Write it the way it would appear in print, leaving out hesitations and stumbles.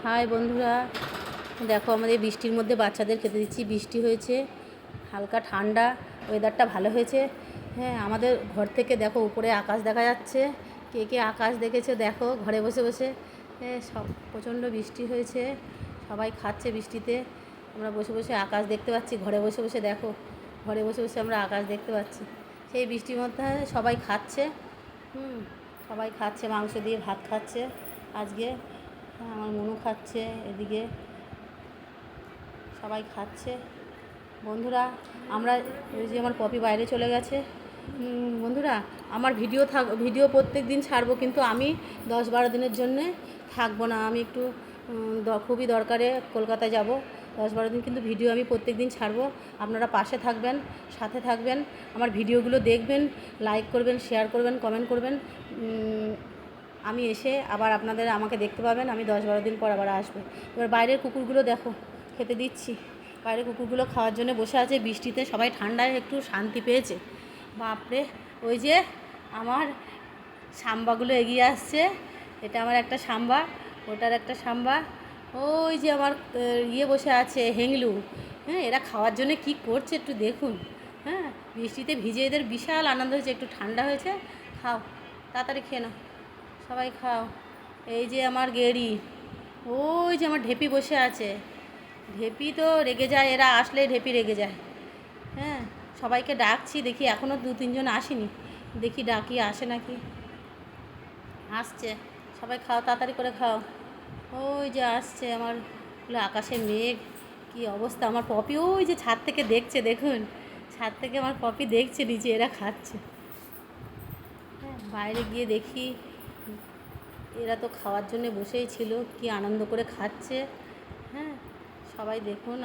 High বন্ধুরা, দেখো আমাদের বৃষ্টির মধ্যে বাচ্চাদের খেতে দিচ্ছি। বৃষ্টি হয়েছে, হালকা ঠান্ডা, ওয়েদারটা ভালো হয়েছে। হ্যাঁ, আমাদের ঘর থেকে দেখো উপরে আকাশ দেখা যাচ্ছে। কে কে আকাশ দেখেছো দেখো ঘরে বসে বসে। হ্যাঁ, সব প্রচণ্ড বৃষ্টি হয়েছে, সবাই খাচ্ছে বৃষ্টিতে। আমরা বসে বসে আকাশ দেখতে পাচ্ছি, ঘরে বসে বসে দেখো, ঘরে বসে বসে আমরা আকাশ দেখতে পাচ্ছি। সেই বৃষ্টির মধ্যে সবাই খাচ্ছে। সবাই খাচ্ছে, মাংস দিয়ে ভাত খাচ্ছে আজকে। আমার মনু খাচ্ছে, এদিকে সবাই খাচ্ছে। বন্ধুরা, আমরা ওই যে আমার পপি বাইরে চলে গেছে। বন্ধুরা, আমার ভিডিও প্রত্যেক দিন ছাড়বো, কিন্তু আমি 10-12 দিনের জন্যে থাকবো না। আমি একটু খুবই দরকারে কলকাতায় যাব। 10-12 দিন কিন্তু ভিডিও আমি প্রত্যেক দিন ছাড়বো। আপনারা পাশে থাকবেন, সাথে থাকবেন, আমার ভিডিওগুলো দেখবেন, লাইক করবেন, শেয়ার করবেন, কমেন্ট করবেন। আমি এসে আবার আমাকে দেখতে পাবেন। আমি 10-12 দিন পর আবার আসবো। এবার বাইরের কুকুরগুলো দেখো, খেতে দিচ্ছি। বাইরের কুকুরগুলো খাওয়ার জন্য বসে আছে বৃষ্টিতে। সবাই ঠান্ডায় একটু শান্তি পেয়েছে। বাপরে, ওই যে আমার সাম্বাগুলো এগিয়ে আসছে। এটা আমার একটা সাম্বা, ওটার একটা সাম্বা। ওই যে আমার বসে আছে হেংলু। হ্যাঁ, এরা খাওয়ার জন্য কি করছে একটু দেখুন। হ্যাঁ, বৃষ্টিতে ভিজে এদের বিশাল আনন্দ হয়েছে, একটু ঠান্ডা হয়েছে। খাও, তাড়াতাড়ি খেয়ে নাও, সবাই খাও। এই যে আমার গেরি, ওই যে আমার ঢেপি বসে আছে। ঢেপি তো রেগে যায়, এরা আসলেই ঢেপি রেগে যায়। হ্যাঁ, সবাইকে ডাকছি, দেখি এখনও 2-3 জন আসেনি, দেখি ডাকি আসে নাকি। আসছে, সবাই খাও, তাড়াতাড়ি করে খাও। ওই যে আসছে আমার, আকাশে মেঘ, কি অবস্থা। আমার পপি ওই যে ছাদ থেকে দেখছে, দেখুন ছাদ থেকে আমার পপি দেখছে নিচে এরা খাচ্ছে। হ্যাঁ, বাইরে গিয়ে দেখি, এরা তো খাওয়ার জন্য বসেই ছিল, কি আনন্দ করে খাচ্ছে। হ্যাঁ, সবাই দেখুন।